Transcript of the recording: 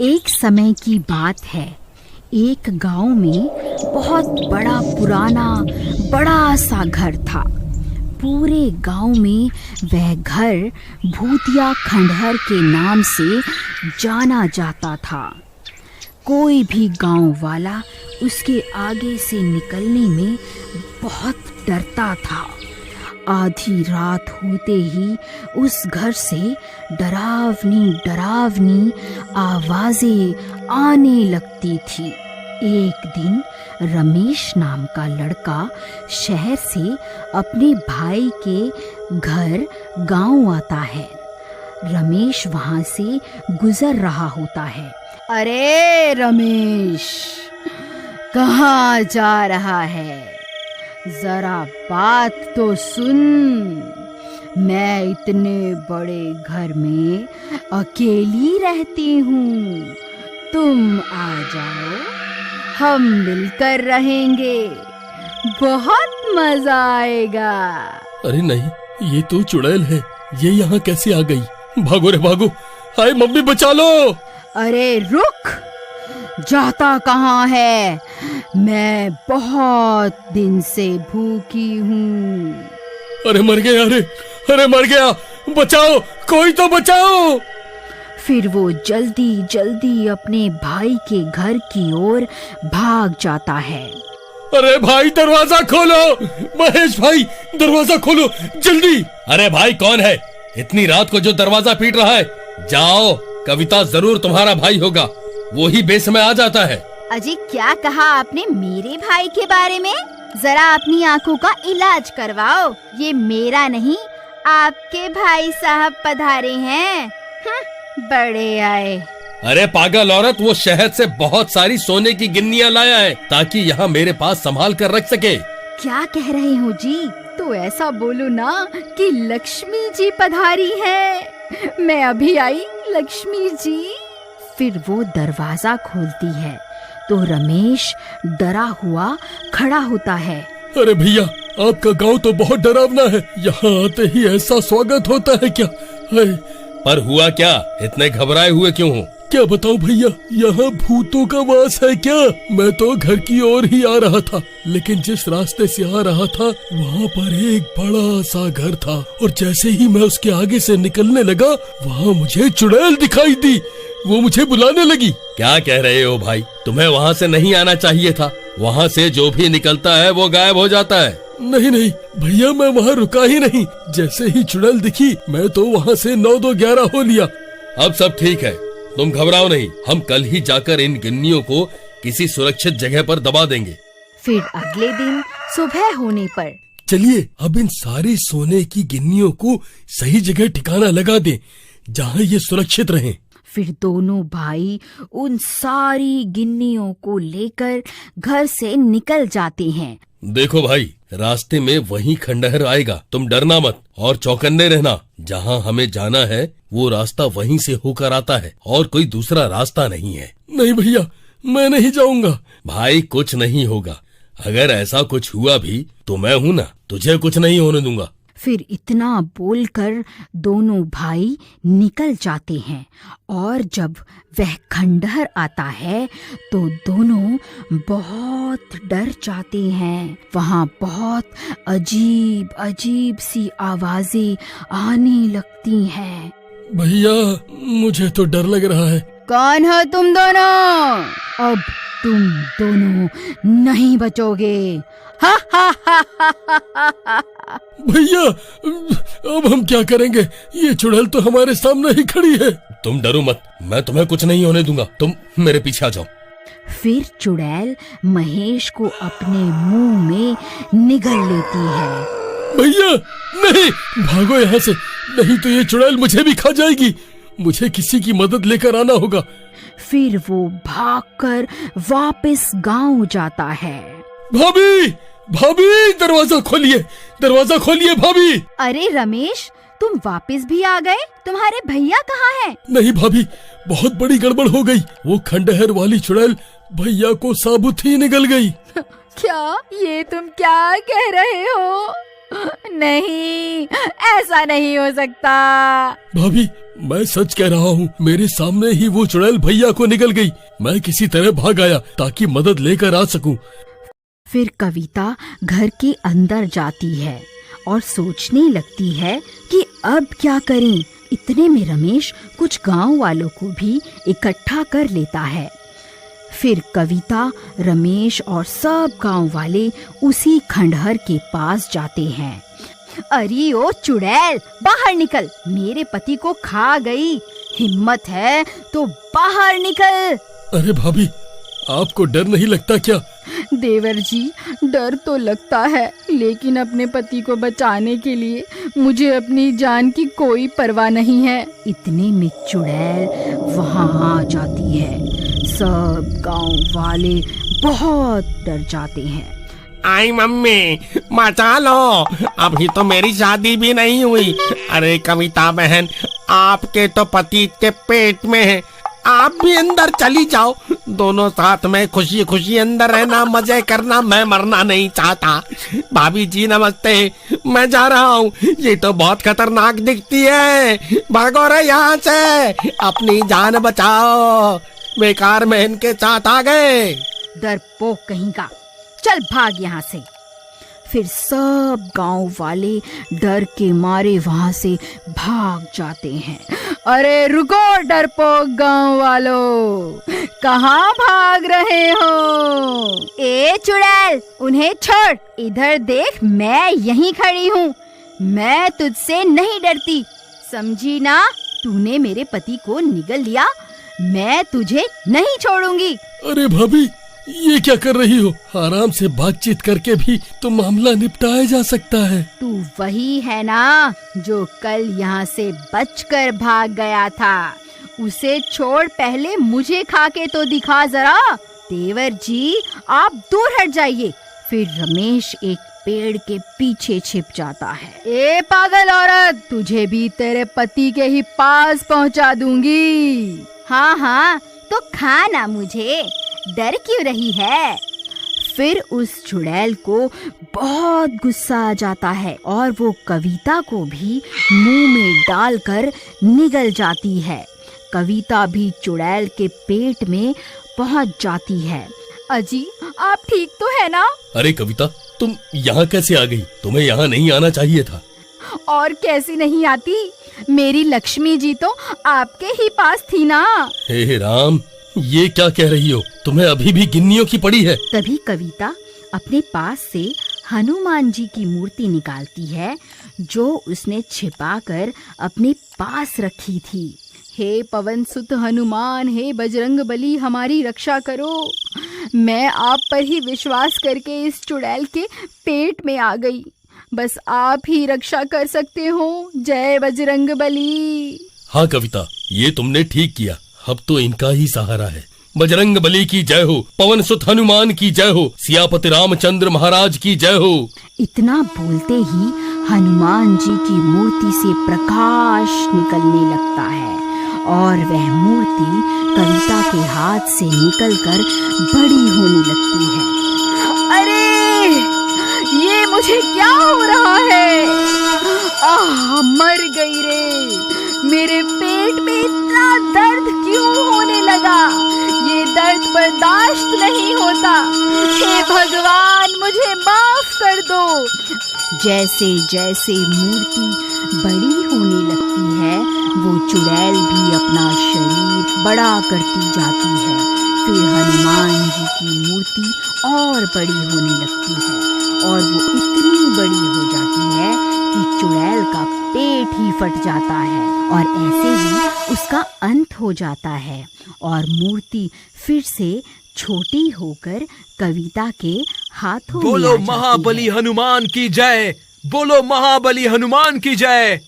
एक समय की बात है। एक गांव में बहुत बड़ा पुराना बड़ा सा घर था। पूरे गांव में वह घर भूतिया खंडहर के नाम से जाना जाता था। कोई भी गांव वाला उसके आगे से निकलने में बहुत डरता था। आधी रात होते ही उस घर से डरावनी डरावनी आवाजें आने लगती थी। एक दिन रमेश नाम का लड़का शहर से अपने भाई के घर गांव आता है। रमेश वहां से गुजर रहा होता है। अरे रमेश, कहाँ जा रहा है? जरा बात तो सुन। मैं इतने बड़े घर में अकेली रहती हूँ। तुम आ जाओ, हम मिलकर रहेंगे, बहुत मजा आएगा। अरे नहीं, ये तो चुड़ैल है। ये यहाँ कैसे आ गई? भागो रे भागो, हाय मम्मी बचा लो। अरे रुक, जाता कहाँ है? मैं बहुत दिन से भूखी हूँ। अरे मर गया, अरे मर गया, बचाओ, कोई तो बचाओ। फिर वो जल्दी जल्दी अपने भाई के घर की ओर भाग जाता है। अरे भाई दरवाजा खोलो, महेश भाई दरवाजा खोलो जल्दी। अरे भाई कौन है इतनी रात को जो दरवाजा पीट रहा है? जाओ, कविता जरूर तुम्हारा भाई होगा, वो ही बेसमय आ जाता है। अजी क्या कहा आपने मेरे भाई के बारे में? जरा अपनी आंखों का इलाज करवाओ। ये मेरा नहीं, आपके भाई साहब पधारे हैं। बड़े आए। अरे पागल औरत, वो शहर से बहुत सारी सोने की गिन्नियां लाया है ताकि यहाँ मेरे पास संभाल कर रख सके। क्या कह रहे हो जी? तो ऐसा बोलो ना कि लक्ष्मी जी पधारी है। मैं अभी आई लक्ष्मी जी। फिर वो दरवाजा खोलती है तो रमेश डरा हुआ खड़ा होता है। अरे भैया, आपका गांव तो बहुत डरावना है। यहाँ आते ही ऐसा स्वागत होता है क्या? पर हुआ क्या? इतने घबराए हुए क्यों हो? क्या बताऊं भैया, यहाँ भूतों का वास है क्या? मैं तो घर की ओर ही आ रहा था, लेकिन जिस रास्ते से आ रहा था वहाँ पर एक बड़ा सा घर था, और जैसे ही मैं उसके आगे से निकलने लगा वहाँ मुझे चुड़ैल दिखाई दी। वो मुझे बुलाने लगी। क्या कह रहे हो भाई? तुम्हें वहाँ से नहीं आना चाहिए था। वहाँ से जो भी निकलता है वो गायब हो जाता है। नहीं भैया, मैं वहाँ रुका ही नहीं। जैसे ही चुड़ैल दिखी मैं तो वहाँ से 9-2-11 हो लिया। अब सब ठीक है, तुम घबराओ नहीं। हम कल ही जाकर इन गिन्नियों को किसी सुरक्षित जगह पर दबा देंगे। फिर अगले दिन सुबह होने पर चलिए अब इन सारी सोने की गिन्नियों को सही जगह ठिकाना लगा दें, जहाँ ये सुरक्षित रहें। फिर दोनों भाई उन सारी गिन्नियों को लेकर घर से निकल जाते हैं। देखो भाई, रास्ते में वही खंडहर आएगा, तुम डरना मत और चौकन्ने रहना। जहाँ हमें जाना है वो रास्ता वहीं से होकर आता है और कोई दूसरा रास्ता नहीं है। नहीं भैया, मैं नहीं जाऊंगा। भाई कुछ नहीं होगा, अगर ऐसा कुछ हुआ भी तो मैं हूँ ना, तुझे कुछ नहीं होने दूंगा। फिर इतना बोलकर दोनों भाई निकल जाते हैं, और जब वह खंडहर आता है तो दोनों बहुत डर जाते हैं। वहाँ बहुत अजीब अजीब सी आवाजें आने लगती हैं। भैया मुझे तो डर लग रहा है। कौन हो तुम दोनों? अब तुम दोनों नहीं बचोगे। हा हा हा हा हा हा। भैया अब हम क्या करेंगे? ये चुड़ैल तो हमारे सामने ही खड़ी है। तुम डरो मत, मैं तुम्हें कुछ नहीं होने दूंगा, तुम मेरे पीछे आ जाओ। फिर चुड़ैल महेश को अपने मुंह में निगल लेती है। भैया नहीं, भागो यहाँ से, नहीं तो ये चुड़ैल मुझे भी खा जाएगी। मुझे किसी की मदद लेकर आना होगा। फिर वो भागकर वापस गांव जाता है। भाभी, भाभी दरवाजा खोलिए भाभी। अरे रमेश, तुम वापस भी आ गए? तुम्हारे भैया कहाँ हैं? नहीं भाभी, बहुत बड़ी गड़बड़ हो गई। वो खंडहर वाली चुड़ैल भैया को साबुत ही निगल गई। क्या? ये तुम क्या कह रहे हो? नहीं, ऐसा नहीं हो सकता। भाभी मैं सच कह रहा हूँ, मेरे सामने ही वो चुड़ैल भैया को निगल गई। मैं किसी तरह भाग आया ताकि मदद लेकर आ सकूं। फिर कविता घर के अंदर जाती है और सोचने लगती है कि अब क्या करें। इतने में रमेश कुछ गांव वालों को भी इकट्ठा कर लेता है। फिर कविता, रमेश और सब गांव वाले उसी खंडहर के पास जाते हैं। अरे ओ चुड़ैल, बाहर निकल, मेरे पति को खा गई। हिम्मत है तो बाहर निकल। अरे भाभी, आपको डर नहीं लगता क्या? देवर जी, डर तो लगता है, लेकिन अपने पति को बचाने के लिए मुझे अपनी जान की कोई परवाह नहीं है। इतने में चुड़ैल वहाँ आ जाती है। सब गांव वाले बहुत डर जाते हैं। आई मम्मी, बचा लो, अभी तो मेरी शादी भी नहीं हुई। अरे कविता बहन, आपके तो पति के पेट में है, आप भी अंदर चली जाओ। दोनों साथ में खुशी खुशी अंदर रहना, मजे करना। मैं मरना नहीं चाहता। भाभी जी नमस्ते, मैं जा रहा हूँ। ये तो बहुत खतरनाक दिखती है, भागो रे यहाँ से, अपनी जान बचाओ। बेकार में इनके साथ आ गए। डरपोक कहीं का, चल भाग यहाँ से। फिर सब गांव वाले डर के मारे वहां से भाग जाते हैं। अरे रुको डरपोक गांव वालों, कहाँ भाग रहे हो? ए चुड़ैल, उन्हें छोड़, इधर देख, मैं यहीं खड़ी हूँ। मैं तुझसे नहीं डरती, समझी ना? तूने मेरे पति को निगल लिया, मैं तुझे नहीं छोड़ूंगी। अरे भाभी, ये क्या कर रही हो? आराम से बातचीत करके भी तो मामला निपटाया जा सकता है। तू वही है ना जो कल यहाँ से बचकर भाग गया था। उसे छोड़, पहले मुझे खा के तो दिखा जरा। देवर जी, आप दूर हट जाइए। फिर रमेश एक पेड़ के पीछे छिप जाता है। ए पागल औरत, तुझे भी तेरे पति के ही पास पहुँचा दूंगी। हाँ हाँ, तो खा ना मुझे, डर क्यों रही है? फिर उस चुड़ैल को बहुत गुस्सा आ जाता है और वो कविता को भी मुंह में डालकर निगल जाती है। कविता भी चुड़ैल के पेट में पहुंच जाती है। अजी, आप ठीक तो है ना? अरे कविता, तुम यहाँ कैसे आ गई? तुम्हें यहाँ नहीं आना चाहिए था। और कैसी नहीं आती? मेरी लक्ष्मी जी तो आपके ही पास थी ना। हे राम, ये क्या कह रही हो? तुम्हें अभी भी गिन्नियों की पड़ी है। तभी कविता अपने पास से हनुमान जी की मूर्ति निकालती है जो उसने छिपाकर अपने पास रखी थी। हे पवन सुत हनुमान, हे बजरंग बली, हमारी रक्षा करो। मैं आप पर ही विश्वास करके इस चुड़ैल के पेट में आ गई। बस आप ही रक्षा कर सकते हो। जय बजरंग बली। हाँ कविता, ये तुमने ठीक किया। अब तो इनका ही सहारा है। बजरंग बली की जय हो, पवन सुत हनुमान की जय हो, सियापति रामचंद्र महाराज की जय हो। इतना बोलते ही हनुमान जी की मूर्ति से प्रकाश निकलने लगता है और वह मूर्ति कविता के हाथ से निकलकर बड़ी होने लगती है। अरे, ये मुझे क्या हो रहा है? मर गई रे। मेरे पेट में इतना दर्द क्यों होने लगा? ये दर्द बर्दाश्त नहीं होता। हे भगवान, मुझे माफ कर दो। जैसे जैसे मूर्ति बड़ी होने लगती है, वो चुड़ैल भी अपना शरीर बड़ा करती जाती है। फिर हनुमान जी की मूर्ति और बड़ी होने लगती है और वो इतनी बड़ी हो जाती है कि चुड़ैल का पेट ही फट जाता है और ऐसे ही उसका अंत हो जाता है और मूर्ति फिर से छोटी होकर कविता के हाथों में आ जाती है। बोलो महाबली हनुमान की जय, बोलो महाबली हनुमान की जय।